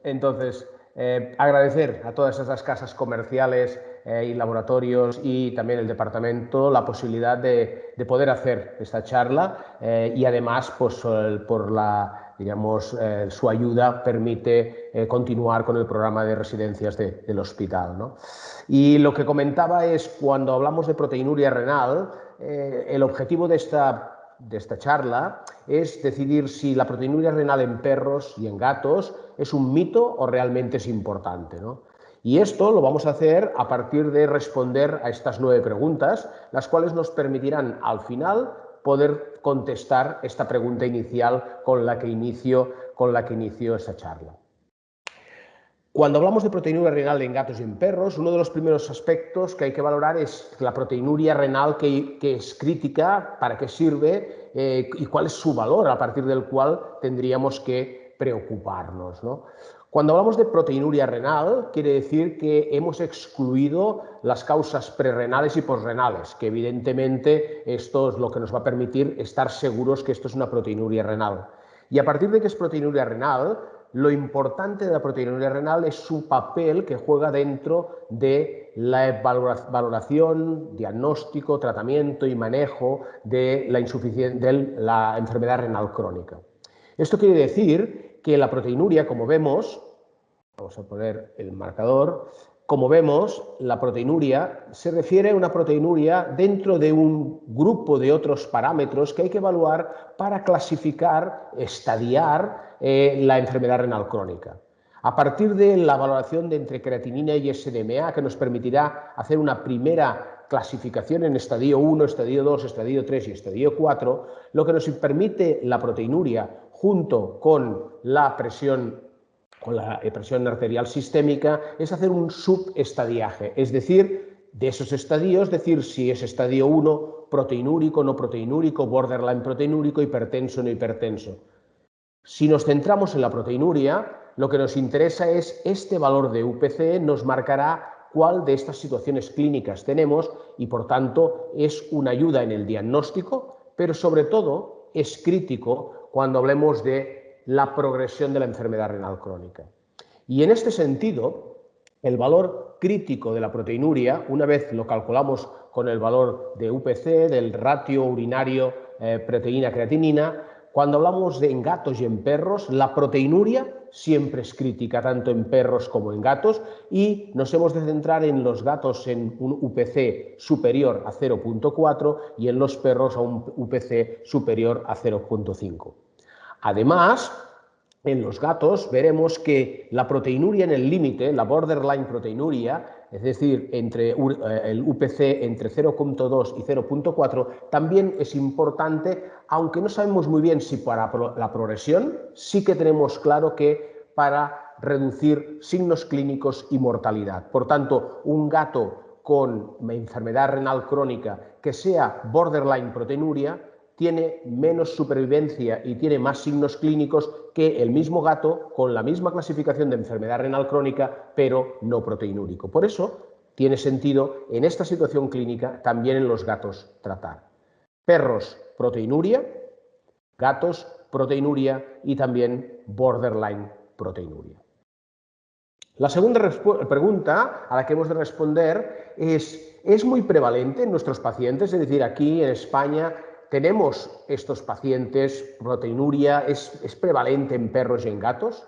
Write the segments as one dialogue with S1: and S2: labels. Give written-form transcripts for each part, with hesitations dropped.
S1: Entonces, agradecer a todas esas casas comerciales y laboratorios y también el departamento la posibilidad de poder hacer esta charla y además pues, por la, digamos, su ayuda permite continuar con el programa de residencias del hospital, ¿no? Y lo que comentaba es, cuando hablamos de proteinuria renal, el objetivo de esta charla es decidir si la proteinuria renal en perros y en gatos es un mito o realmente es importante, ¿no? Y esto lo vamos a hacer a partir de responder a estas 9 preguntas, las cuales nos permitirán al final poder contestar esta pregunta inicial con la que inicio esta charla. Cuando hablamos de proteinuria renal en gatos y en perros, uno de los primeros aspectos que hay que valorar es la proteinuria renal que es crítica, para qué sirve y cuál es su valor a partir del cual tendríamos que preocuparnos, ¿no? Cuando hablamos de proteinuria renal, quiere decir que hemos excluido las causas prerrenales y posrenales, que evidentemente esto es lo que nos va a permitir estar seguros que esto es una proteinuria renal. Y a partir de que es proteinuria renal, lo importante de la proteinuria renal es su papel que juega dentro de la valoración, diagnóstico, tratamiento y manejo de la enfermedad renal crónica. Esto quiere decir que la proteinuria, como vemos, vamos a poner el marcador, como vemos, la proteinuria se refiere a una proteinuria dentro de un grupo de otros parámetros que hay que evaluar para clasificar, estadiar la enfermedad renal crónica. A partir de la valoración de entre creatinina y SDMA, que nos permitirá hacer una primera clasificación en estadio 1, estadio 2, estadio 3 y estadio 4, lo que nos permite la proteinuria junto con la presión arterial sistémica es hacer un subestadiaje, es decir, de esos estadios, decir si es estadio 1 proteinúrico, no proteinúrico, borderline proteinúrico, hipertenso, no hipertenso. Si nos centramos en la proteinuria, lo que nos interesa es este valor de UPC, nos marcará cuál de estas situaciones clínicas tenemos y, por tanto, es una ayuda en el diagnóstico, pero sobre todo es crítico cuando hablemos de la progresión de la enfermedad renal crónica. Y en este sentido, el valor crítico de la proteinuria, una vez lo calculamos con el valor de UPC, del ratio urinario proteína-creatinina, cuando hablamos en gatos y en perros, la proteinuria siempre es crítica, tanto en perros como en gatos, y nos hemos de centrar en los gatos en un UPC superior a 0,4 y en los perros a un UPC superior a 0,5. Además, en los gatos veremos que la proteinuria en el límite, la borderline proteinuria, es decir, entre el UPC entre 0,2 y 0,4, también es importante, aunque no sabemos muy bien si para la progresión, sí que tenemos claro que para reducir signos clínicos y mortalidad. Por tanto, un gato con enfermedad renal crónica que sea borderline proteinuria tiene menos supervivencia y tiene más signos clínicos que el mismo gato con la misma clasificación de enfermedad renal crónica, pero no proteinúrico. Por eso tiene sentido en esta situación clínica también en los gatos tratar. Perros, proteinuria, gatos, proteinuria y también borderline proteinuria. La segunda pregunta a la que hemos de responder ¿es muy prevalente en nuestros pacientes? Es decir, aquí en España tenemos estos pacientes, proteinuria, ¿es prevalente en perros y en gatos?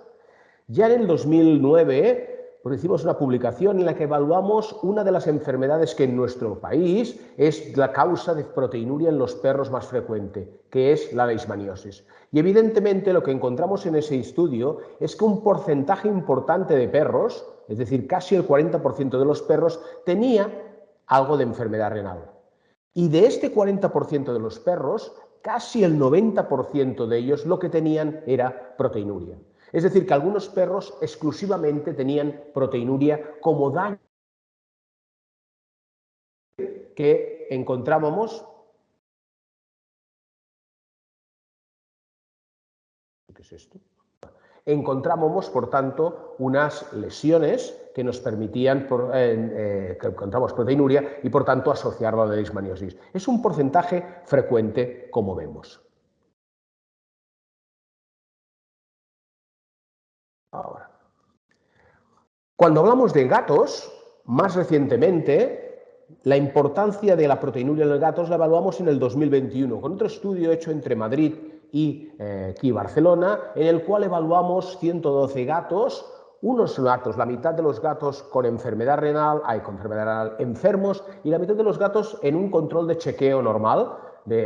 S1: Ya en el 2009 hicimos una publicación en la que evaluamos una de las enfermedades que en nuestro país es la causa de proteinuria en los perros más frecuente, que es la leishmaniosis. Y evidentemente lo que encontramos en ese estudio es que un porcentaje importante de perros, es decir, casi el 40% de los perros, tenía algo de enfermedad renal. Y de este 40% de los perros, casi el 90% de ellos lo que tenían era proteinuria. Es decir, que algunos perros exclusivamente tenían proteinuria como daño que encontrábamos. ¿Qué es esto? Encontrábamos, por tanto, unas lesiones que nos permitían, que encontramos proteinuria y, por tanto, asociarlo a la leishmaniosis. Es un porcentaje frecuente, como vemos. Ahora, Cuando hablamos de gatos, más recientemente, la importancia de la proteinuria en los gatos la evaluamos en el 2021, con otro estudio hecho entre Madrid y aquí Barcelona, en el cual evaluamos 112 gatos, unos gatos, la mitad de los gatos con enfermedad renal, enfermos, y la mitad de los gatos en un control de chequeo normal,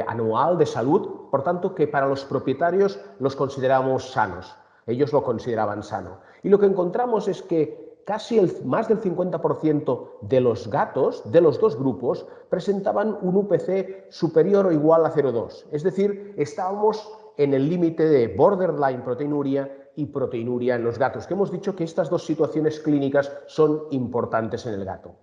S1: anual de salud, por tanto que para los propietarios los consideramos sanos. Ellos lo consideraban sano. Y lo que encontramos es que casi más del 50% de los gatos de los dos grupos presentaban un UPC superior o igual a 0,2. Es decir, estábamos en el límite de borderline proteinuria y proteinuria en los gatos, que hemos dicho que estas dos situaciones clínicas son importantes en el gato.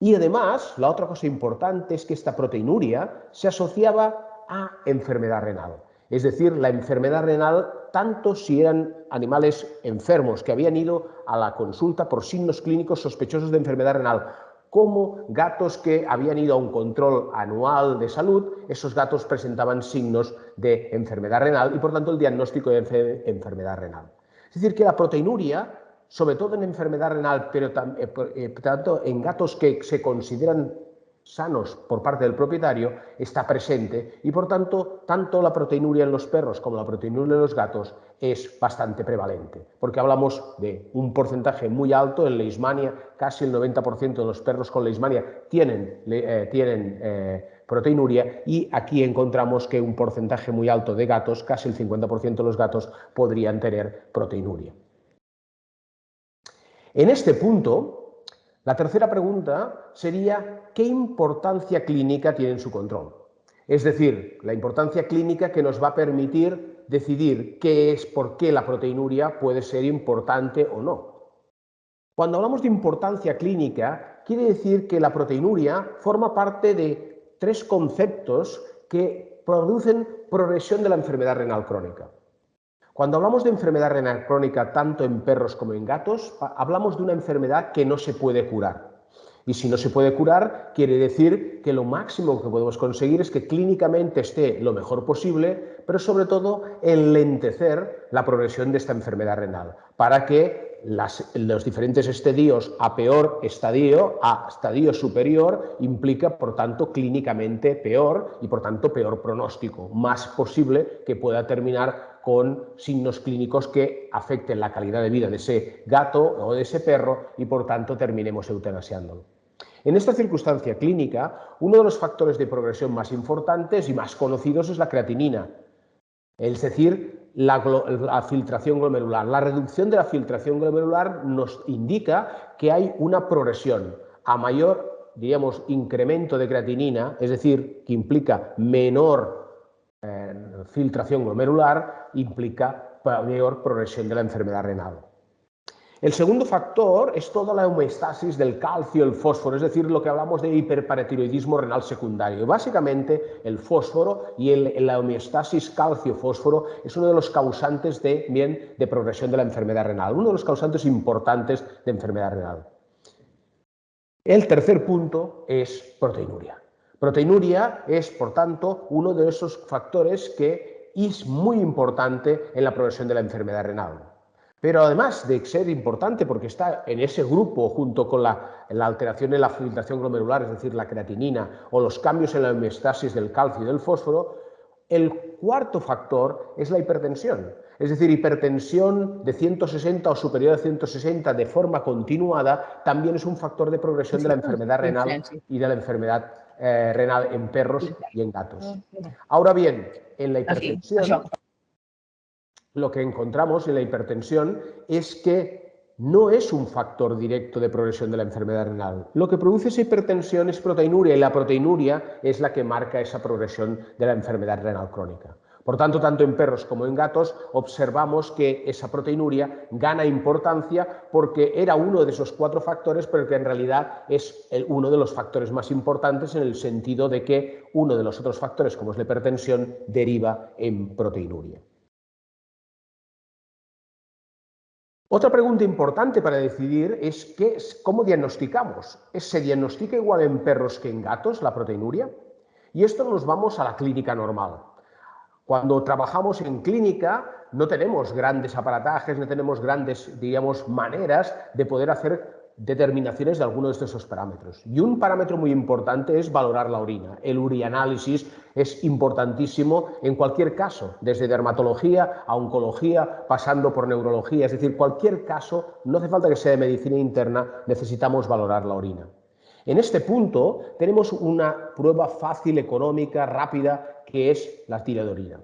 S1: Y además, la otra cosa importante es que esta proteinuria se asociaba a enfermedad renal. Es decir, la enfermedad renal, tanto si eran animales enfermos que habían ido a la consulta por signos clínicos sospechosos de enfermedad renal, como gatos que habían ido a un control anual de salud, esos gatos presentaban signos de enfermedad renal y, por tanto, el diagnóstico de enfermedad renal. Es decir, que la proteinuria, sobre todo en enfermedad renal, pero tanto en gatos que se consideran sanos por parte del propietario, está presente y, por tanto, tanto la proteinuria en los perros como la proteinuria en los gatos es bastante prevalente, porque hablamos de un porcentaje muy alto en leishmania, casi el 90% de los perros con leishmania tienen proteinuria, y aquí encontramos que un porcentaje muy alto de gatos, casi el 50% de los gatos, podrían tener proteinuria. En este punto, la tercera pregunta sería ¿qué importancia clínica tiene su control? Es decir, la importancia clínica que nos va a permitir decidir por qué la proteinuria puede ser importante o no. Cuando hablamos de importancia clínica, quiere decir que la proteinuria forma parte de tres conceptos que producen progresión de la enfermedad renal crónica. Cuando hablamos de enfermedad renal crónica, tanto en perros como en gatos, hablamos de una enfermedad que no se puede curar. Y si no se puede curar, quiere decir que lo máximo que podemos conseguir es que clínicamente esté lo mejor posible, pero sobre todo enlentecer la progresión de esta enfermedad renal, para que los diferentes estadios a peor estadio, a estadio superior, implica, por tanto, clínicamente peor y, por tanto, peor pronóstico, más posible que pueda terminar con signos clínicos que afecten la calidad de vida de ese gato o de ese perro y, por tanto, terminemos eutanasiándolo. En esta circunstancia clínica, uno de los factores de progresión más importantes y más conocidos es la creatinina, es decir, la filtración glomerular. La reducción de la filtración glomerular nos indica que hay una progresión a mayor, diríamos, incremento de creatinina, es decir, que implica menor filtración glomerular, implica mayor progresión de la enfermedad renal. El segundo factor es toda la homeostasis del calcio y el fósforo, es decir, lo que hablamos de hiperparatiroidismo renal secundario. Básicamente, el fósforo y la homeostasis calcio-fósforo es uno de los causantes de progresión de la enfermedad renal, uno de los causantes importantes de enfermedad renal. El tercer punto es proteinuria. Proteinuria es, por tanto, uno de esos factores que es muy importante en la progresión de la enfermedad renal. Pero además de ser importante porque está en ese grupo junto con la alteración en la filtración glomerular, es decir, la creatinina o los cambios en la homeostasis del calcio y del fósforo, el cuarto factor es la hipertensión. Es decir, hipertensión de 160 o superior a 160 de forma continuada también es un factor de progresión de la enfermedad renal y de la enfermedad renal en perros y en gatos. Ahora bien, en la hipertensión, lo que encontramos en la hipertensión es que no es un factor directo de progresión de la enfermedad renal. Lo que produce esa hipertensión es proteinuria y la proteinuria es la que marca esa progresión de la enfermedad renal crónica. Por tanto, tanto en perros como en gatos observamos que esa proteinuria gana importancia porque era uno de esos cuatro factores, pero que en realidad es uno de los factores más importantes en el sentido de que uno de los otros factores, como es la hipertensión, deriva en proteinuria. Otra pregunta importante para decidir es cómo diagnosticamos. ¿Se diagnostica igual en perros que en gatos la proteinuria? Y esto nos vamos a la clínica normal. Cuando trabajamos en clínica no tenemos grandes aparatajes, no tenemos grandes, diríamos, maneras de poder hacer determinaciones de alguno de estos parámetros. Y un parámetro muy importante es valorar la orina. El urianálisis es importantísimo en cualquier caso, desde dermatología a oncología, pasando por neurología, es decir, cualquier caso, no hace falta que sea de medicina interna, necesitamos valorar la orina. En este punto tenemos una prueba fácil, económica, rápida, que es la tira de orina.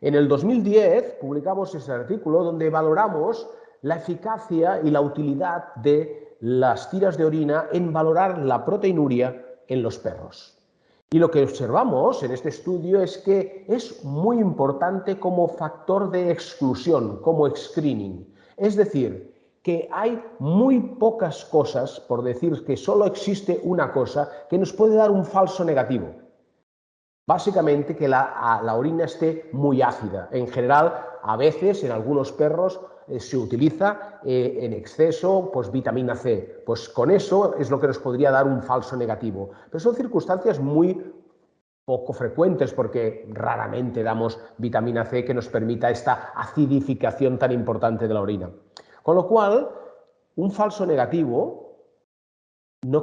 S1: En el 2010 publicamos ese artículo donde valoramos la eficacia y la utilidad de las tiras de orina en valorar la proteinuria en los perros. Y lo que observamos en este estudio es que es muy importante como factor de exclusión, como screening. Es decir, que hay muy pocas cosas, por decir que solo existe una cosa, que nos puede dar un falso negativo. Básicamente que la orina esté muy ácida. En general, a veces en algunos perros se utiliza en exceso pues, vitamina C. Pues con eso es lo que nos podría dar un falso negativo. Pero son circunstancias muy poco frecuentes porque raramente damos vitamina C que nos permita esta acidificación tan importante de la orina. Con lo cual, un falso negativo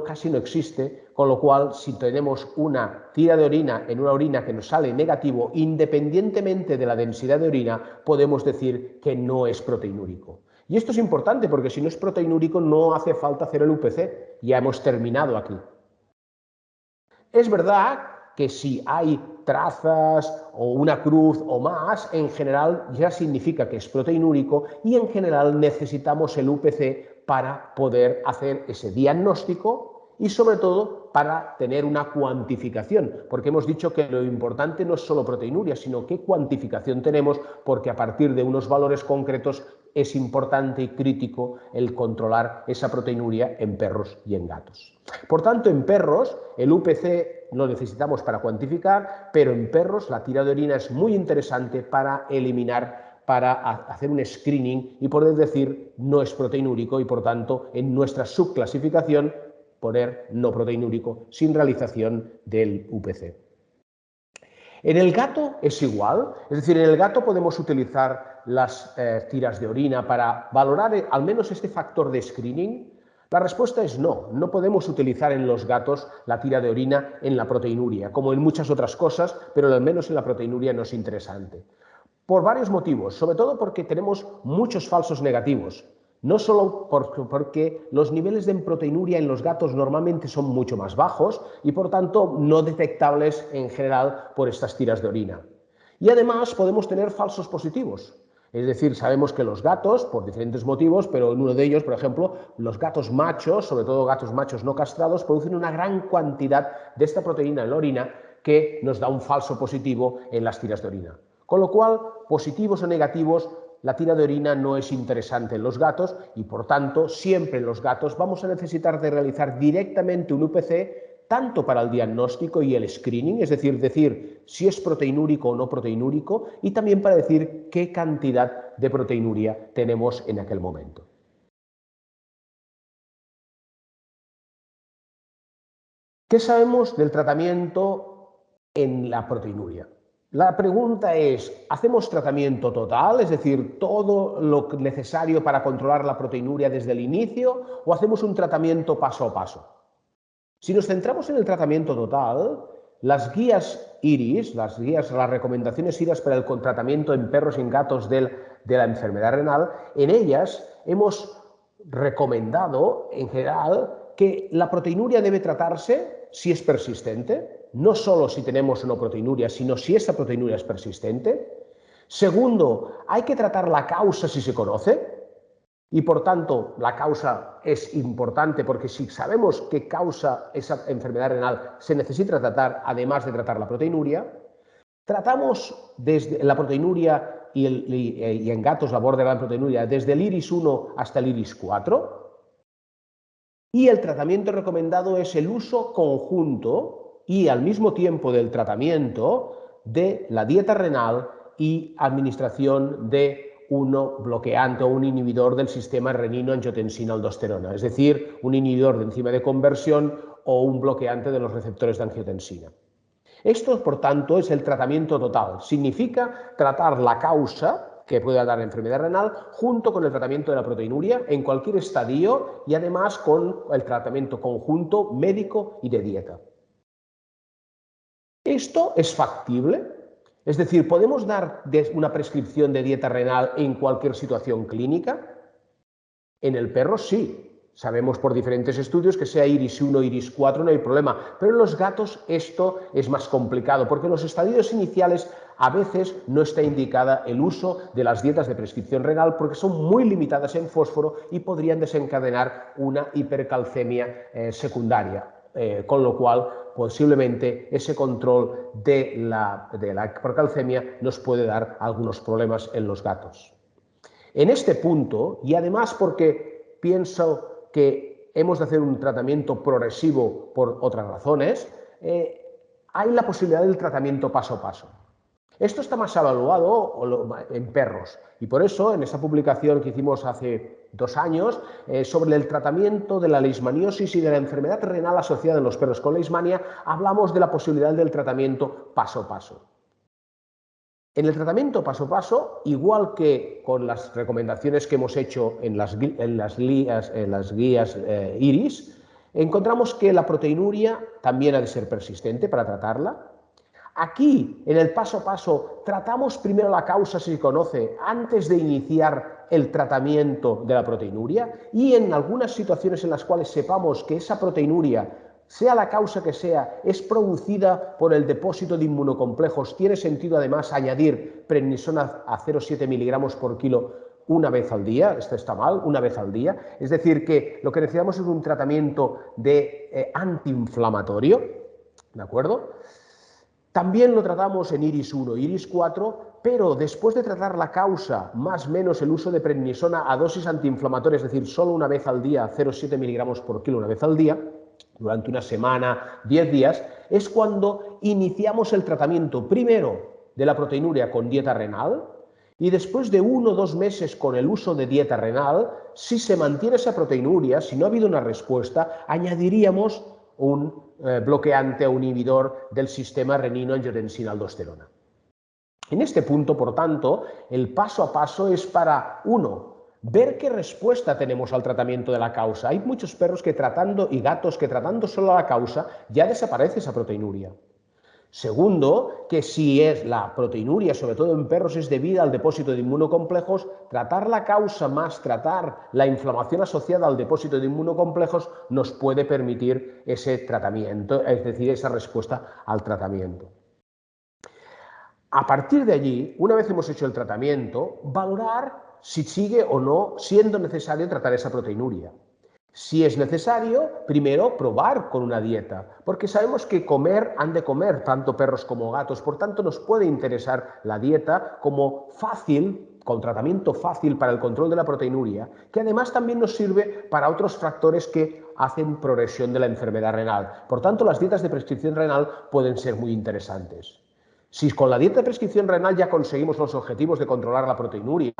S1: casi no existe, con lo cual si tenemos una tira de orina en una orina que nos sale negativo, independientemente de la densidad de orina, podemos decir que no es proteinúrico. Y esto es importante porque si no es proteinúrico no hace falta hacer el UPC, ya hemos terminado aquí. Es verdad que si hay trazas o una cruz o más, en general ya significa que es proteinúrico y en general necesitamos el UPC para poder hacer ese diagnóstico y sobre todo para tener una cuantificación, porque hemos dicho que lo importante no es solo proteinuria, sino qué cuantificación tenemos, porque a partir de unos valores concretos es importante y crítico el controlar esa proteinuria en perros y en gatos. Por tanto, en perros el UPC lo necesitamos para cuantificar, pero en perros la tira de orina es muy interesante para eliminar, para hacer un screening y poder decir no es proteinúrico y por tanto en nuestra subclasificación poner no proteinúrico sin realización del UPC. En el gato es igual, es decir, en el gato podemos utilizar las tiras de orina para valorar al menos este factor de screening. La respuesta es no, no podemos utilizar en los gatos la tira de orina en la proteinuria, como en muchas otras cosas, pero al menos en la proteinuria no es interesante. Por varios motivos, sobre todo porque tenemos muchos falsos negativos. No solo porque los niveles de proteinuria en los gatos normalmente son mucho más bajos y por tanto no detectables en general por estas tiras de orina. Y además podemos tener falsos positivos. Es decir, sabemos que los gatos, por diferentes motivos, pero en uno de ellos, por ejemplo, los gatos machos, sobre todo gatos machos no castrados, producen una gran cantidad de esta proteína en la orina que nos da un falso positivo en las tiras de orina. Con lo cual, positivos o negativos, la tira de orina no es interesante en los gatos y, por tanto, siempre en los gatos vamos a necesitar de realizar directamente un UPC tanto para el diagnóstico y el screening, es decir si es proteinúrico o no proteinúrico, y también para decir qué cantidad de proteinuria tenemos en aquel momento. ¿Qué sabemos del tratamiento en la proteinuria? La pregunta es, ¿hacemos tratamiento total, es decir, todo lo necesario para controlar la proteinuria desde el inicio, o hacemos un tratamiento paso a paso? Si nos centramos en el tratamiento total, las guías IRIS, las recomendaciones IRIS para el tratamiento en perros y en gatos de la enfermedad renal, en ellas hemos recomendado, en general, que la proteinuria debe tratarse si es persistente, no solo si tenemos una proteinuria, sino si esa proteinuria es persistente. Segundo, hay que tratar la causa si se conoce. Y por tanto, la causa es importante porque si sabemos qué causa esa enfermedad renal, se necesita tratar, además de tratar la proteinuria. Tratamos desde la proteinuria y en gatos la borderline proteinuria desde el IRIS 1 hasta el IRIS 4. Y el tratamiento recomendado es el uso conjunto y al mismo tiempo del tratamiento de la dieta renal y administración de un bloqueante o un inhibidor del sistema renino-angiotensina-aldosterona, es decir, un inhibidor de enzima de conversión o un bloqueante de los receptores de angiotensina. Esto, por tanto, es el tratamiento total. Significa tratar la causa que pueda dar la enfermedad renal junto con el tratamiento de la proteinuria en cualquier estadio y además con el tratamiento conjunto médico y de dieta. ¿Esto es factible? Es decir, ¿podemos dar una prescripción de dieta renal en cualquier situación clínica? En el perro sí. Sabemos por diferentes estudios que sea iris 1 o iris 4 no hay problema, pero en los gatos esto es más complicado porque en los estadios iniciales a veces no está indicada el uso de las dietas de prescripción renal porque son muy limitadas en fósforo y podrían desencadenar una hipercalcemia secundaria, con lo cual posiblemente ese control de la hipercalcemia nos puede dar algunos problemas en los gatos. En este punto, y además porque pienso que hemos de hacer un tratamiento progresivo por otras razones, hay la posibilidad del tratamiento paso a paso. Esto está más evaluado en perros y por eso en esa publicación que hicimos hace 2 años sobre el tratamiento de la leishmaniosis y de la enfermedad renal asociada en los perros con leishmania, hablamos de la posibilidad del tratamiento paso a paso. En el tratamiento paso a paso, igual que con las recomendaciones que hemos hecho en las guías IRIS, encontramos que la proteinuria también ha de ser persistente para tratarla. Aquí, en el paso a paso, tratamos primero la causa, si se conoce, antes de iniciar el tratamiento de la proteinuria, y en algunas situaciones en las cuales sepamos que esa proteinuria, sea la causa que sea, es producida por el depósito de inmunocomplejos, tiene sentido además añadir prednisona a 0,7 miligramos por kilo una vez al día. Esto está mal, una vez al día. Es decir, que lo que necesitamos es un tratamiento de antiinflamatorio, ¿de acuerdo? También lo tratamos en iris 1, iris 4, pero después de tratar la causa, más o menos el uso de prednisona a dosis antiinflamatorias, es decir, solo una vez al día, 0,7 miligramos por kilo una vez al día, durante una semana, 10 días, es cuando iniciamos el tratamiento primero de la proteinuria con dieta renal y después de 1 o 2 meses con el uso de dieta renal, si se mantiene esa proteinuria, si no ha habido una respuesta, añadiríamos un bloqueante o inhibidor del sistema renina-angiotensina-aldosterona. En este punto, por tanto, el paso a paso es para, 1, ver qué respuesta tenemos al tratamiento de la causa. Hay muchos perros y gatos que tratando solo la causa ya desaparece esa proteinuria. Segundo, que si es la proteinuria, sobre todo en perros, es debida al depósito de inmunocomplejos, tratar la causa más tratar la inflamación asociada al depósito de inmunocomplejos nos puede permitir ese tratamiento, es decir, esa respuesta al tratamiento. A partir de allí, una vez hemos hecho el tratamiento, valorar si sigue o no siendo necesario tratar esa proteinuria. Si es necesario, primero probar con una dieta, porque sabemos que han de comer tanto perros como gatos, por tanto nos puede interesar la dieta como fácil, con tratamiento fácil para el control de la proteinuria, que además también nos sirve para otros factores que hacen progresión de la enfermedad renal. Por tanto, las dietas de prescripción renal pueden ser muy interesantes. Si con la dieta de prescripción renal ya conseguimos los objetivos de controlar la proteinuria,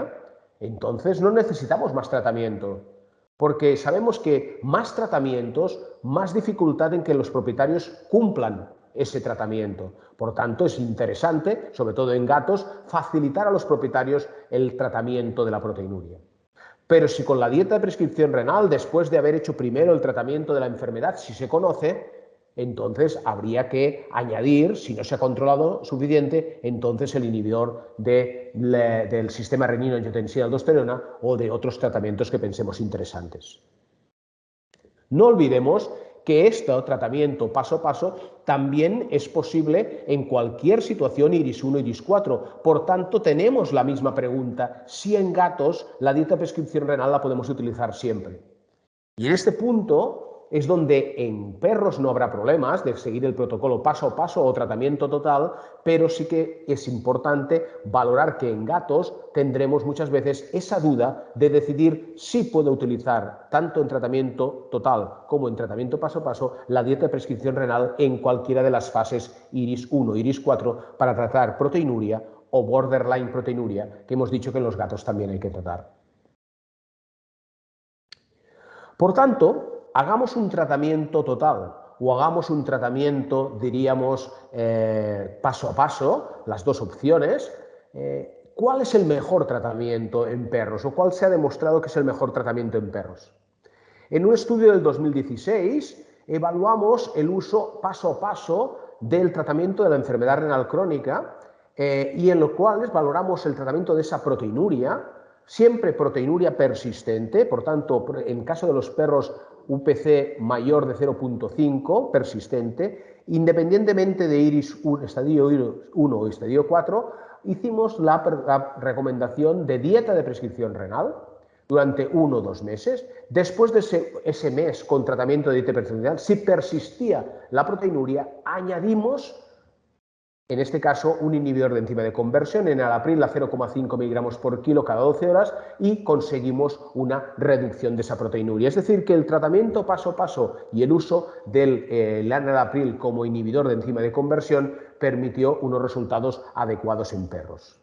S1: entonces no necesitamos más tratamiento. Porque sabemos que más tratamientos, más dificultad en que los propietarios cumplan ese tratamiento. Por tanto, es interesante, sobre todo en gatos, facilitar a los propietarios el tratamiento de la proteinuria. Pero si con la dieta de prescripción renal, después de haber hecho primero el tratamiento de la enfermedad, si se conoce, entonces habría que añadir, si no se ha controlado suficiente, entonces el inhibidor del sistema renina-angiotensina-aldosterona o de otros tratamientos que pensemos interesantes. No olvidemos que este tratamiento paso a paso también es posible en cualquier situación iris 1, iris 4. Por tanto, tenemos la misma pregunta, si en gatos la dieta de prescripción renal la podemos utilizar siempre. Y en este punto es donde en perros no habrá problemas de seguir el protocolo paso a paso o tratamiento total, pero sí que es importante valorar que en gatos tendremos muchas veces esa duda de decidir si puedo utilizar tanto en tratamiento total como en tratamiento paso a paso la dieta de prescripción renal en cualquiera de las fases iris 1, iris 4 para tratar proteinuria o borderline proteinuria que hemos dicho que en los gatos también hay que tratar. Por tanto, hagamos un tratamiento total, o hagamos un tratamiento, diríamos, paso a paso, las dos opciones, ¿cuál es el mejor tratamiento en perros o cuál se ha demostrado que es el mejor tratamiento en perros? En un estudio del 2016 evaluamos el uso paso a paso del tratamiento de la enfermedad renal crónica y en lo cual valoramos el tratamiento de esa proteinuria, siempre proteinuria persistente, por tanto, en caso de los perros UPC mayor de 0,5 persistente, independientemente de IRIS estadio 1 o estadio 4, hicimos la recomendación de dieta de prescripción renal durante 1 o 2 meses. Después de ese mes con tratamiento de dieta prescripción, si persistía la proteinuria, añadimos, en este caso, un inhibidor de enzima de conversión, enalapril a 0,5 miligramos por kilo cada 12 horas y conseguimos una reducción de esa proteinuria. Es decir, que el tratamiento paso a paso y el uso del enalapril como inhibidor de enzima de conversión permitió unos resultados adecuados en perros.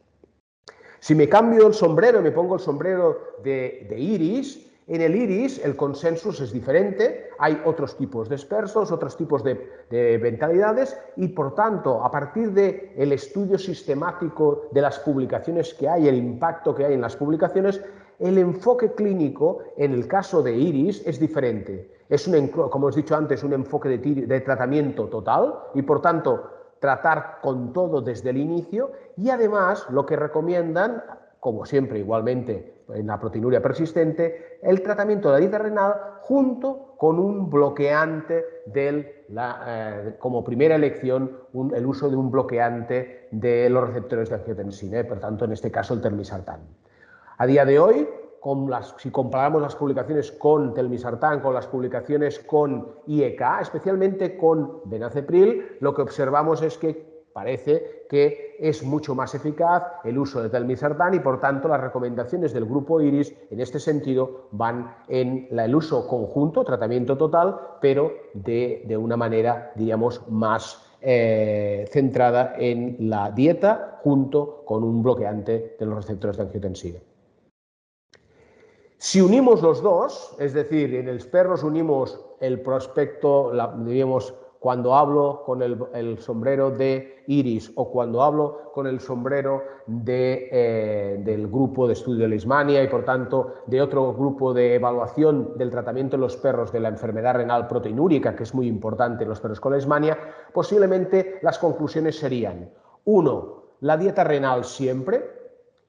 S1: Si me cambio el sombrero y me pongo el sombrero de IRIS, en el IRIS el consensus es diferente, hay otros tipos de expertos, otros tipos de mentalidades y, por tanto, a partir del estudio sistemático de las publicaciones que hay, el impacto que hay en las publicaciones, el enfoque clínico en el caso de IRIS es diferente. Es, como os he dicho antes, un enfoque de tratamiento total y, por tanto, tratar con todo desde el inicio y además lo que recomiendan, como siempre igualmente en la proteinuria persistente, el tratamiento de la dieta renal junto con un bloqueante como primera elección, el uso de un bloqueante de los receptores de angiotensina, por tanto en este caso el telmisartán. A día de hoy, si comparamos las publicaciones con telmisartán, con las publicaciones con IEK, especialmente con benacepril, lo que observamos es que parece que es mucho más eficaz el uso de telmisartán y, por tanto, las recomendaciones del grupo IRIS en este sentido van en el uso conjunto, tratamiento total, pero de una manera, diríamos, más centrada en la dieta junto con un bloqueante de los receptores de angiotensina. Si unimos los dos, es decir, en los perros unimos el prospecto, diríamos, cuando hablo con el sombrero de IRIS o cuando hablo con el sombrero del grupo de estudio de Leishmania y, por tanto, de otro grupo de evaluación del tratamiento en los perros de la enfermedad renal proteinúrica, que es muy importante en los perros con Leishmania, posiblemente las conclusiones serían: 1. La dieta renal siempre.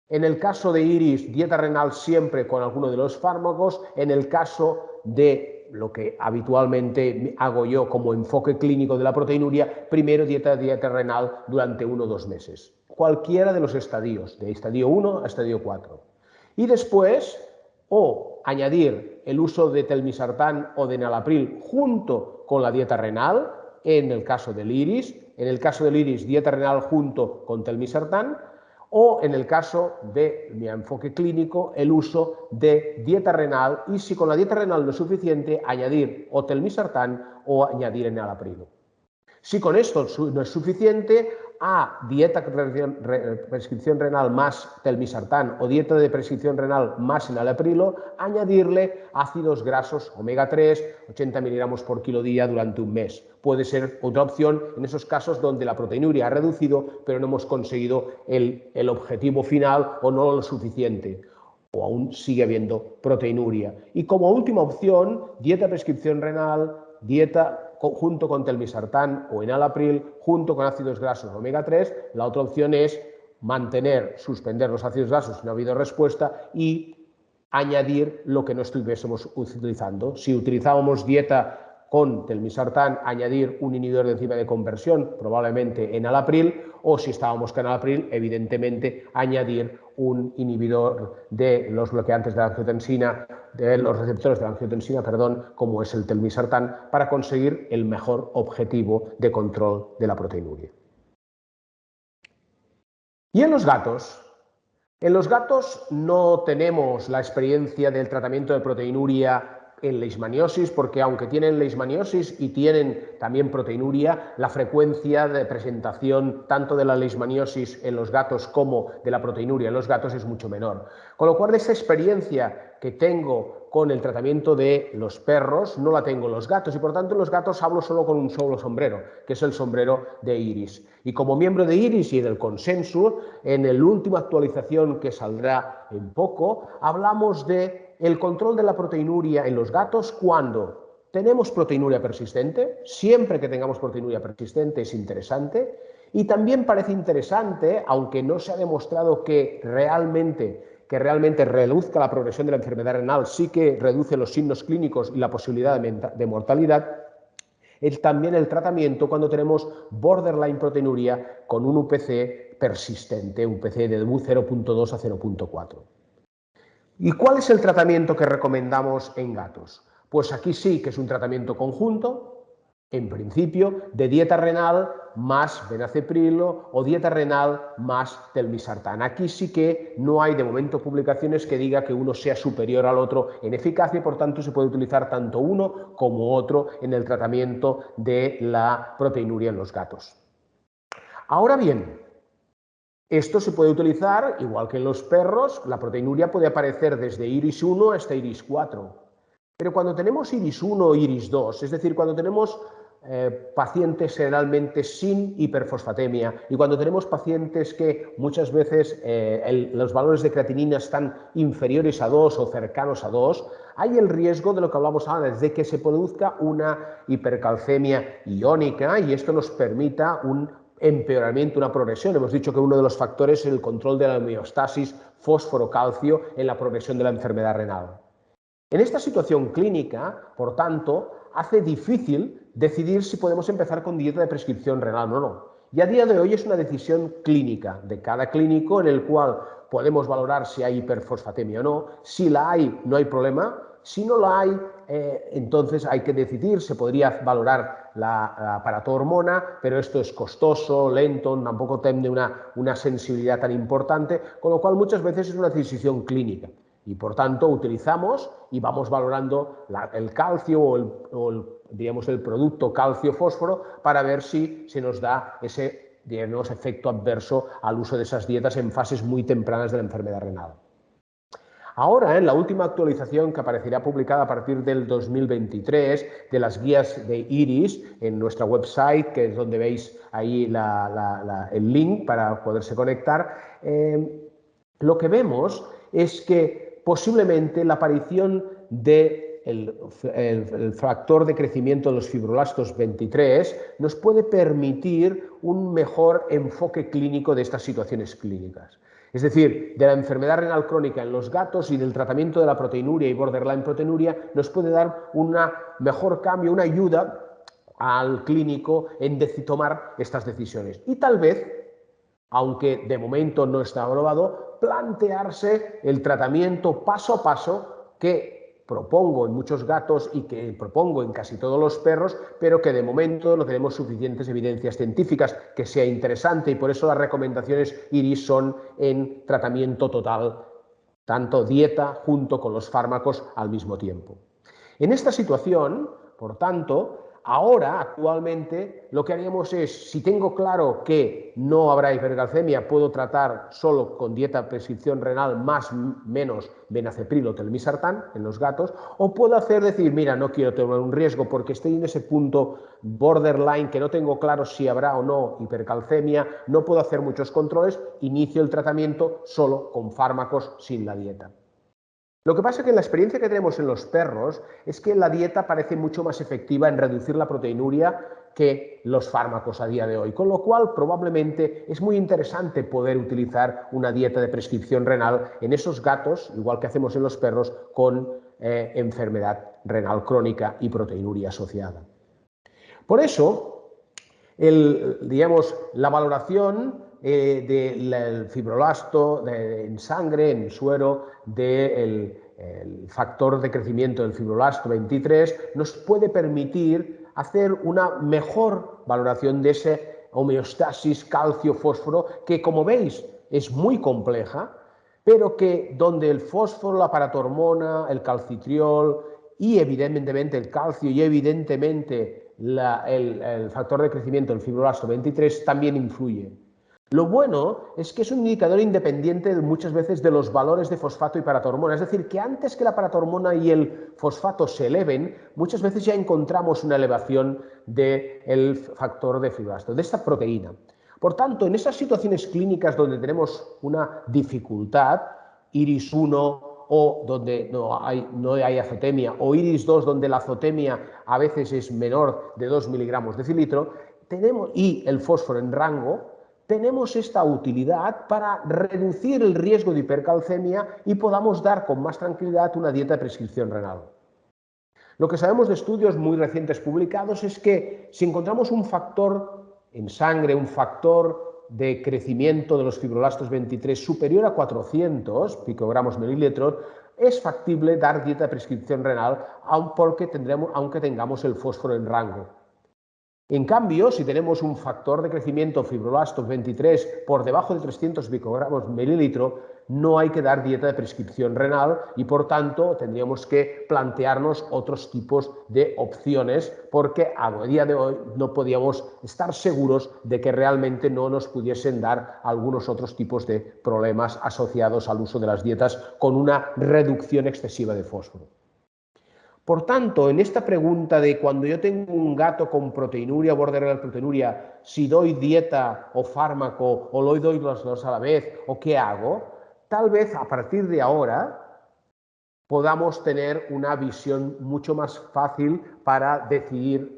S1: En el caso de IRIS, dieta renal siempre con alguno de los fármacos. En el caso de lo que habitualmente hago yo como enfoque clínico de la proteinuria, primero dieta renal durante 1 o 2 meses. Cualquiera de los estadios, de estadio 1 a estadio 4. Y después, o añadir el uso de telmisartán o de enalapril junto con la dieta renal, en el caso del IRIS. En el caso del IRIS, dieta renal junto con telmisartán. O en el caso de mi enfoque clínico, el uso de dieta renal y, si con la dieta renal no es suficiente, añadir o telmisartán o añadir enalapril. Si con esto no es suficiente, a dieta de prescripción renal más telmisartán o dieta de prescripción renal más enalaprilo, añadirle ácidos grasos omega 3, 80 miligramos por kilo día durante un mes. Puede ser otra opción en esos casos donde la proteinuria ha reducido, pero no hemos conseguido el objetivo final o no lo suficiente, o aún sigue habiendo proteinuria. Y como última opción, dieta de prescripción renal, dieta junto con telmisartán o enalapril, junto con ácidos grasos omega 3, la otra opción es suspender los ácidos grasos si no ha habido respuesta y añadir lo que no estuviésemos utilizando. Si utilizábamos dieta con telmisartán, añadir un inhibidor de enzima de conversión, probablemente enalapril, o si estábamos con enalapril, evidentemente añadir un inhibidor de los bloqueantes de la angiotensina, de los receptores de la angiotensina, como es el telmisartán, para conseguir el mejor objetivo de control de la proteinuria. ¿Y en los gatos? En los gatos no tenemos la experiencia del tratamiento de proteinuria en leishmaniosis, porque aunque tienen leishmaniosis y tienen también proteinuria, la frecuencia de presentación tanto de la leishmaniosis en los gatos como de la proteinuria en los gatos es mucho menor. Con lo cual, esa experiencia que tengo con el tratamiento de los perros no la tengo en los gatos, y por tanto en los gatos hablo solo con un solo sombrero, que es el sombrero de IRIS. Y como miembro de IRIS y del consenso, en la última actualización que saldrá en poco, hablamos de el control de la proteinuria en los gatos cuando tenemos proteinuria persistente. Siempre que tengamos proteinuria persistente es interesante, y también parece interesante, aunque no se ha demostrado que realmente reduzca la progresión de la enfermedad renal, sí que reduce los signos clínicos y la posibilidad de mortalidad, es también el tratamiento cuando tenemos borderline proteinuria con un UPC persistente, UPC de 0.2 a 0.4. ¿Y cuál es el tratamiento que recomendamos en gatos? Pues aquí sí que es un tratamiento conjunto, en principio, de dieta renal más benaceprilo o dieta renal más telmisartán. Aquí sí que no hay de momento publicaciones que diga que uno sea superior al otro en eficacia, y por tanto se puede utilizar tanto uno como otro en el tratamiento de la proteinuria en los gatos. Ahora bien, esto se puede utilizar, igual que en los perros, la proteinuria puede aparecer desde IRIS 1 hasta IRIS 4. Pero cuando tenemos IRIS 1 o IRIS 2, es decir, cuando tenemos pacientes generalmente sin hiperfosfatemia, y cuando tenemos pacientes que muchas veces los valores de creatinina están inferiores a 2 o cercanos a 2, hay el riesgo de lo que hablamos antes, de que se produzca una hipercalcemia iónica, y esto nos permita un empeoramiento, una progresión. Hemos dicho que uno de los factores es el control de la homeostasis fósforo-calcio en la progresión de la enfermedad renal. En esta situación clínica, por tanto, hace difícil decidir si podemos empezar con dieta de prescripción renal o no. Y a día de hoy es una decisión clínica de cada clínico, en el cual podemos valorar si hay hiperfosfatemia o no. Si la hay, no hay problema. Si no la hay, entonces hay que decidir. Se podría valorar la aparato-hormona, pero esto es costoso, lento, tampoco tiene una sensibilidad tan importante, con lo cual muchas veces es una decisión clínica. Y por tanto utilizamos y vamos valorando el calcio o el producto calcio-fósforo para ver si se nos da ese, digamos, efecto adverso al uso de esas dietas en fases muy tempranas de la enfermedad renal. Ahora, en la última actualización que aparecerá publicada a partir del 2023 de las guías de IRIS en nuestra website, que es donde veis ahí el link para poderse conectar, lo que vemos es que posiblemente la aparición del factor de crecimiento de los fibroblastos 23 nos puede permitir un mejor enfoque clínico de estas situaciones clínicas. Es decir, de la enfermedad renal crónica en los gatos y del tratamiento de la proteinuria y borderline proteinuria nos puede dar un mejor cambio, una ayuda al clínico en tomar estas decisiones. Y tal vez, aunque de momento no está aprobado, plantearse el tratamiento paso a paso que propongo en muchos gatos y que propongo en casi todos los perros, pero que de momento no tenemos suficientes evidencias científicas que sea interesante, y por eso las recomendaciones IRIS son en tratamiento total, tanto dieta junto con los fármacos al mismo tiempo. En esta situación, por tanto, ahora, actualmente, lo que haríamos es, si tengo claro que no habrá hipercalcemia, puedo tratar solo con dieta prescripción renal menos benacepril o telmisartán en los gatos, o puedo decir, mira, no quiero tener un riesgo porque estoy en ese punto borderline que no tengo claro si habrá o no hipercalcemia, no puedo hacer muchos controles, inicio el tratamiento solo con fármacos sin la dieta. Lo que pasa es que la experiencia que tenemos en los perros es que la dieta parece mucho más efectiva en reducir la proteinuria que los fármacos a día de hoy, con lo cual probablemente es muy interesante poder utilizar una dieta de prescripción renal en esos gatos, igual que hacemos en los perros, con enfermedad renal crónica y proteinuria asociada. Por eso, la valoración del fibroblasto en sangre, en suero, del factor de crecimiento del fibroblasto 23 nos puede permitir hacer una mejor valoración de esa homeostasis calcio-fósforo, que, como veis, es muy compleja, pero que donde el fósforo, la aparato-hormona, el calcitriol y evidentemente el calcio y evidentemente el factor de crecimiento, el fibroblasto 23, también influye. Lo bueno es que es un indicador independiente muchas veces de los valores de fosfato y paratormona, es decir, que antes que la paratormona y el fosfato se eleven, muchas veces ya encontramos una elevación del factor de fibroblasto, de esta proteína. Por tanto, en esas situaciones clínicas donde tenemos una dificultad, IRIS 1 o donde no hay azotemia, o IRIS 2 donde la azotemia a veces es menor de 2 miligramos de decilitro, y el fósforo en rango, tenemos esta utilidad para reducir el riesgo de hipercalcemia y podamos dar con más tranquilidad una dieta de prescripción renal. Lo que sabemos de estudios muy recientes publicados es que si encontramos un factor en sangre, un factor de crecimiento de los fibroblastos 23 superior a 400 picogramos mililitros, es factible dar dieta de prescripción renal aunque tengamos el fósforo en rango. En cambio, si tenemos un factor de crecimiento fibroblastos 23 por debajo de 300 picogramos mililitro, no hay que dar dieta de prescripción renal y, por tanto, tendríamos que plantearnos otros tipos de opciones porque a día de hoy no podíamos estar seguros de que realmente no nos pudiesen dar algunos otros tipos de problemas asociados al uso de las dietas con una reducción excesiva de fósforo. Por tanto, en esta pregunta de cuando yo tengo un gato con proteinuria, borderline proteinuria, si doy dieta o fármaco o lo doy los dos a la vez o qué hago, tal vez a partir de ahora podamos tener una visión mucho más fácil para decidir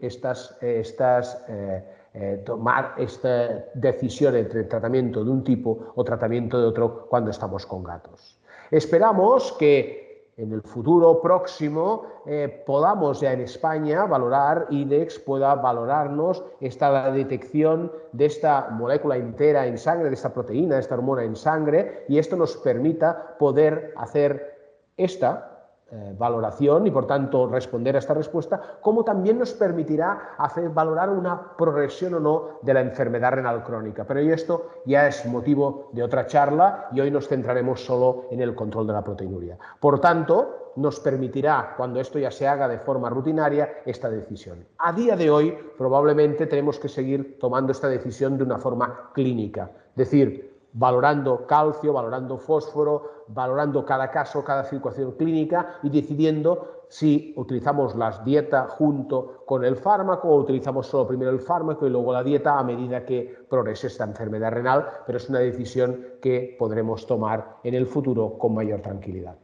S1: tomar esta decisión entre tratamiento de un tipo o tratamiento de otro cuando estamos con gatos. Esperamos que en el futuro próximo podamos ya en España valorar, IDEXX pueda valorarnos la detección de esta molécula entera en sangre, de esta proteína, de esta hormona en sangre, y esto nos permita poder hacer esta valoración y por tanto responder a esta respuesta, como también nos permitirá valorar una progresión o no de la enfermedad renal crónica. Pero esto ya es motivo de otra charla y hoy nos centraremos solo en el control de la proteinuria. Por tanto, nos permitirá, cuando esto ya se haga de forma rutinaria, esta decisión. A día de hoy, probablemente tenemos que seguir tomando esta decisión de una forma clínica, es decir, valorando calcio, valorando fósforo, valorando cada caso, cada situación clínica y decidiendo si utilizamos la dieta junto con el fármaco o utilizamos solo primero el fármaco y luego la dieta a medida que progrese esta enfermedad renal, pero es una decisión que podremos tomar en el futuro con mayor tranquilidad.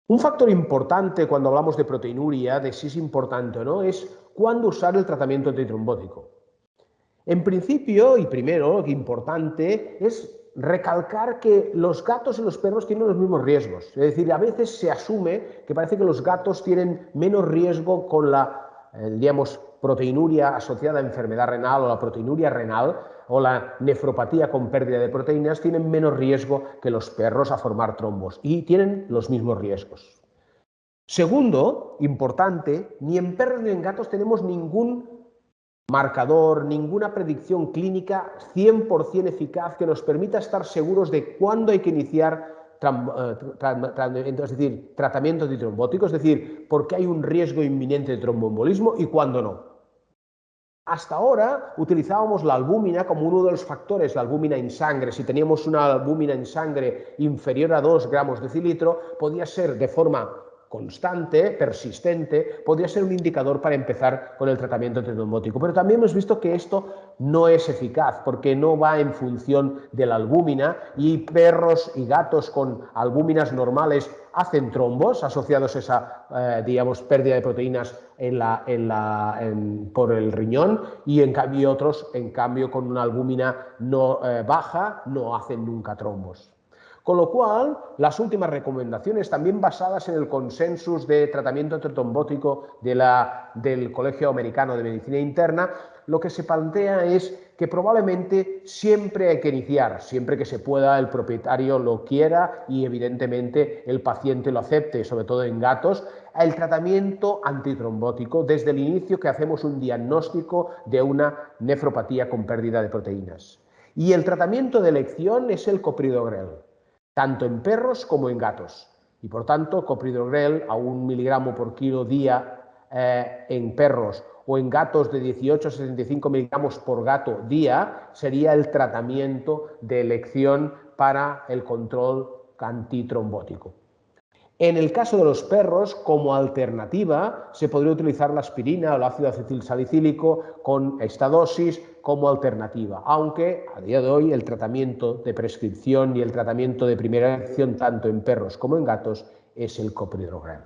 S1: Un factor importante cuando hablamos de proteinuria, de si es importante o no, es cuándo usar el tratamiento antitrombótico. En principio, y primero, lo importante es recalcar que los gatos y los perros tienen los mismos riesgos. Es decir, a veces se asume que parece que los gatos tienen menos riesgo con la, proteinuria asociada a enfermedad renal o la proteinuria renal o la nefropatía con pérdida de proteínas, tienen menos riesgo que los perros a formar trombos y tienen los mismos riesgos. Segundo, importante, ni en perros ni en gatos tenemos ningún marcador, ninguna predicción clínica 100% eficaz que nos permita estar seguros de cuándo hay que iniciar tratamiento antitrombótico, es decir, porque hay un riesgo inminente de tromboembolismo y cuándo no. Hasta ahora utilizábamos la albúmina como uno de los factores, la albúmina en sangre. Si teníamos una albúmina en sangre inferior a 2 gramos de decilitro, podía ser de forma constante, persistente, podría ser un indicador para empezar con el tratamiento antitrombótico. Pero también hemos visto que esto no es eficaz porque no va en función de la albúmina y perros y gatos con albúminas normales hacen trombos asociados a esa, pérdida de proteínas por el riñón y en cambio otros, con una albúmina no baja, no hacen nunca trombos. Con lo cual, las últimas recomendaciones, también basadas en el consensus de tratamiento antitrombótico del Colegio Americano de Medicina Interna, lo que se plantea es que probablemente siempre hay que iniciar, siempre que se pueda, el propietario lo quiera y evidentemente el paciente lo acepte, sobre todo en gatos, el tratamiento antitrombótico desde el inicio que hacemos un diagnóstico de una nefropatía con pérdida de proteínas. Y el tratamiento de elección es el copridogrel, tanto en perros como en gatos. Y por tanto, copridogrel a 1 miligramo por kilo día en perros o en gatos de 18 a 65 miligramos por gato día sería el tratamiento de elección para el control antitrombótico. En el caso de los perros, como alternativa, se podría utilizar la aspirina o el ácido acetilsalicílico con esta dosis como alternativa, aunque a día de hoy el tratamiento de prescripción y el tratamiento de primera elección tanto en perros como en gatos es el copridogrel.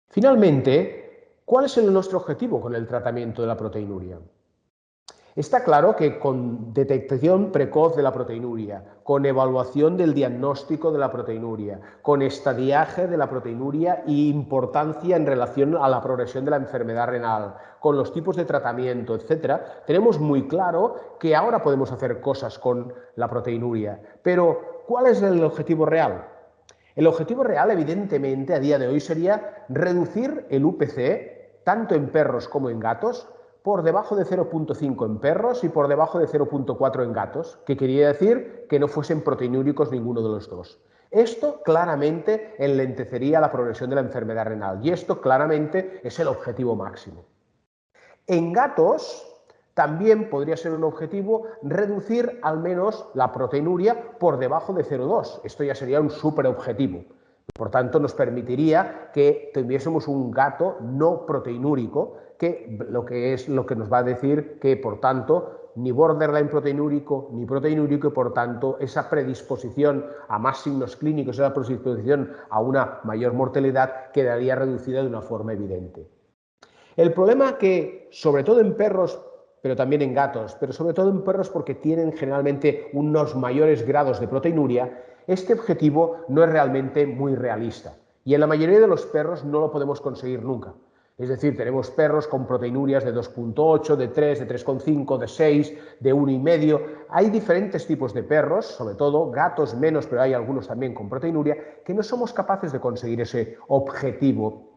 S1: Finalmente, ¿cuál es nuestro objetivo con el tratamiento de la proteinuria? Está claro que con detección precoz de la proteinuria, con evaluación del diagnóstico de la proteinuria, con estadiaje de la proteinuria e importancia en relación a la progresión de la enfermedad renal, con los tipos de tratamiento, etcétera, tenemos muy claro que ahora podemos hacer cosas con la proteinuria. Pero, ¿cuál es el objetivo real? El objetivo real, evidentemente, a día de hoy sería reducir el UPC, tanto en perros como en gatos, por debajo de 0,5 en perros y por debajo de 0,4 en gatos, que quería decir que no fuesen proteinúricos ninguno de los dos. Esto claramente enlentecería la progresión de la enfermedad renal y esto claramente es el objetivo máximo. En gatos también podría ser un objetivo reducir al menos la proteinuria por debajo de 0,2. Esto ya sería un superobjetivo. Por tanto, nos permitiría que tuviésemos un gato no proteinúrico, que lo que nos va a decir que, por tanto, ni borderline proteinúrico ni proteinúrico y, por tanto, esa predisposición a más signos clínicos, esa predisposición a una mayor mortalidad quedaría reducida de una forma evidente. El problema que, sobre todo en perros, pero también en gatos, pero sobre todo en perros porque tienen generalmente unos mayores grados de proteinuria, este objetivo no es realmente muy realista y en la mayoría de los perros no lo podemos conseguir nunca. Es decir, tenemos perros con proteinurias de 2,8, de 3, de 3,5, de 6, de 1,5. Hay diferentes tipos de perros, sobre todo gatos menos, pero hay algunos también con proteinuria, que no somos capaces de conseguir ese objetivo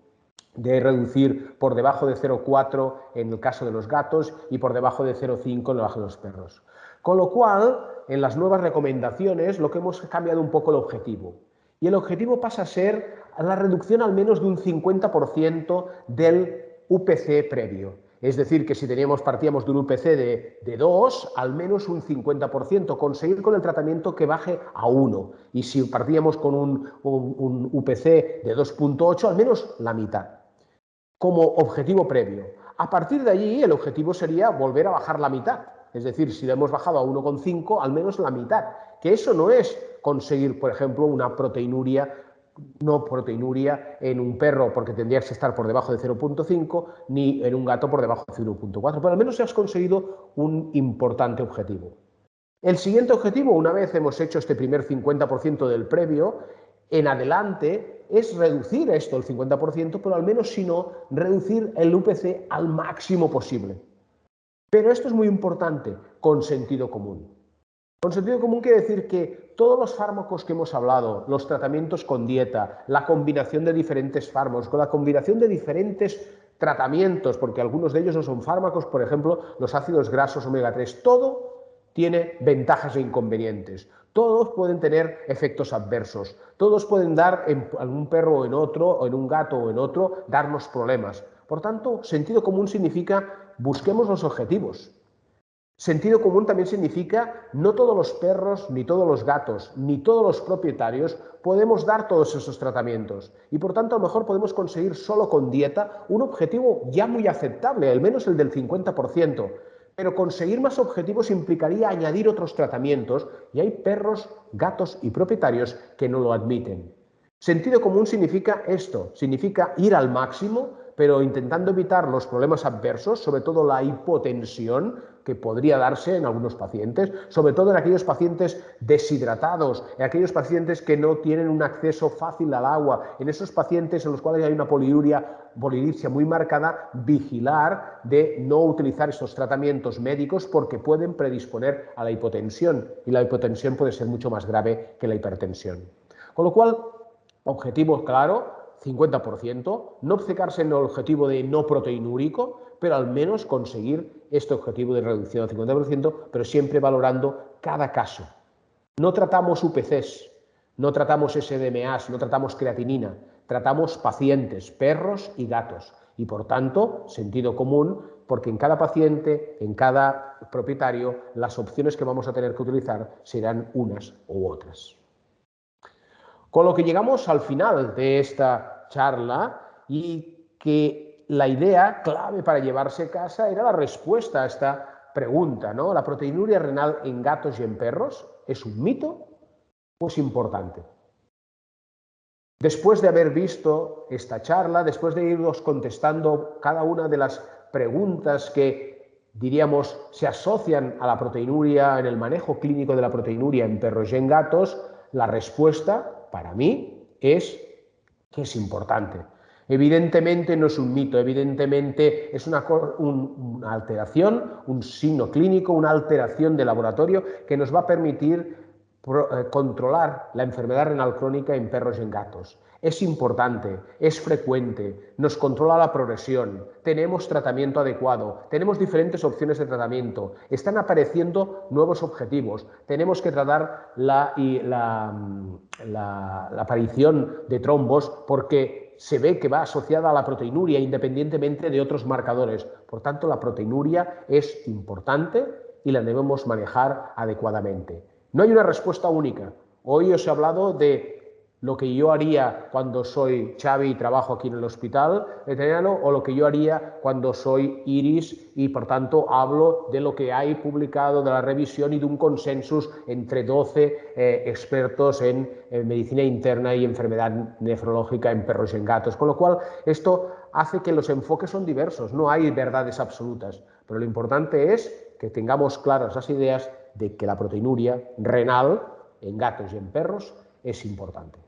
S1: de reducir por debajo de 0,4 en el caso de los gatos y por debajo de 0,5 en el caso de los perros. Con lo cual, en las nuevas recomendaciones, lo que hemos cambiado un poco el objetivo. Y el objetivo pasa a ser la reducción al menos de un 50% del UPC previo. Es decir, que si partíamos de un UPC de 2, al menos un 50%, conseguir con el tratamiento que baje a 1. Y si partíamos con un UPC de 2,8, al menos la mitad, como objetivo previo. A partir de allí, el objetivo sería volver a bajar la mitad. Es decir, si lo hemos bajado a 1,5, al menos la mitad. Que eso no es conseguir, por ejemplo, una proteinuria, no proteinuria en un perro porque tendría que estar por debajo de 0,5 ni en un gato por debajo de 0,4, pero al menos has conseguido un importante objetivo. El siguiente objetivo, una vez hemos hecho este primer 50% del previo, en adelante es reducir esto el 50%, pero al menos si no, reducir el UPC al máximo posible. Pero esto es muy importante, con sentido común. Con sentido común quiere decir que todos los fármacos que hemos hablado, los tratamientos con dieta, la combinación de diferentes fármacos, con la combinación de diferentes tratamientos, porque algunos de ellos no son fármacos, por ejemplo, los ácidos grasos omega 3, todo tiene ventajas e inconvenientes. Todos pueden tener efectos adversos. Todos pueden dar en un perro o en otro, o en un gato o en otro, darnos problemas. Por tanto, sentido común significa busquemos los objetivos. Sentido común también significa no todos los perros, ni todos los gatos, ni todos los propietarios podemos dar todos esos tratamientos y por tanto a lo mejor podemos conseguir solo con dieta un objetivo ya muy aceptable, al menos el del 50%, pero conseguir más objetivos implicaría añadir otros tratamientos y hay perros, gatos y propietarios que no lo admiten. Sentido común significa esto, significa ir al máximo, pero intentando evitar los problemas adversos, sobre todo la hipotensión que podría darse en algunos pacientes, sobre todo en aquellos pacientes deshidratados, en aquellos pacientes que no tienen un acceso fácil al agua, en esos pacientes en los cuales hay una polidipsia muy marcada, vigilar de no utilizar estos tratamientos médicos porque pueden predisponer a la hipotensión y la hipotensión puede ser mucho más grave que la hipertensión. Con lo cual, objetivo claro, 50%, no obcecarse en el objetivo de no proteinúrico, pero al menos conseguir este objetivo de reducción al 50%, pero siempre valorando cada caso. No tratamos UPCs, No tratamos SDMAs, no tratamos creatinina, tratamos pacientes, perros y gatos. Y por tanto, sentido común, porque en cada paciente, en cada propietario, las opciones que vamos a tener que utilizar serán unas u otras. Con lo que llegamos al final de esta charla y que la idea clave para llevarse a casa era la respuesta a esta pregunta, ¿no? ¿La proteinuria renal en gatos y en perros es un mito o es importante? Después de haber visto esta charla, después de irnos contestando cada una de las preguntas que, diríamos, se asocian a la proteinuria, en el manejo clínico de la proteinuria en perros y en gatos, la respuesta, para mí, es que es importante. Evidentemente no es un mito, evidentemente es una alteración, un signo clínico, una alteración de laboratorio que nos va a permitir controlar la enfermedad renal crónica en perros y en gatos. Es importante, es frecuente, nos controla la progresión, tenemos tratamiento adecuado, tenemos diferentes opciones de tratamiento, están apareciendo nuevos objetivos, tenemos que tratar la aparición de trombos porque se ve que va asociada a la proteinuria independientemente de otros marcadores. Por tanto, la proteinuria es importante y la debemos manejar adecuadamente. No hay una respuesta única. Hoy os he hablado de lo que yo haría cuando soy Xavi y trabajo aquí en el hospital veterinario o lo que yo haría cuando soy Iris y por tanto hablo de lo que hay publicado, de la revisión y de un consenso entre 12 expertos en medicina interna y enfermedad nefrológica en perros y en gatos. Con lo cual esto hace que los enfoques son diversos, no hay verdades absolutas, pero lo importante es que tengamos claras las ideas de que la proteinuria renal en gatos y en perros es importante.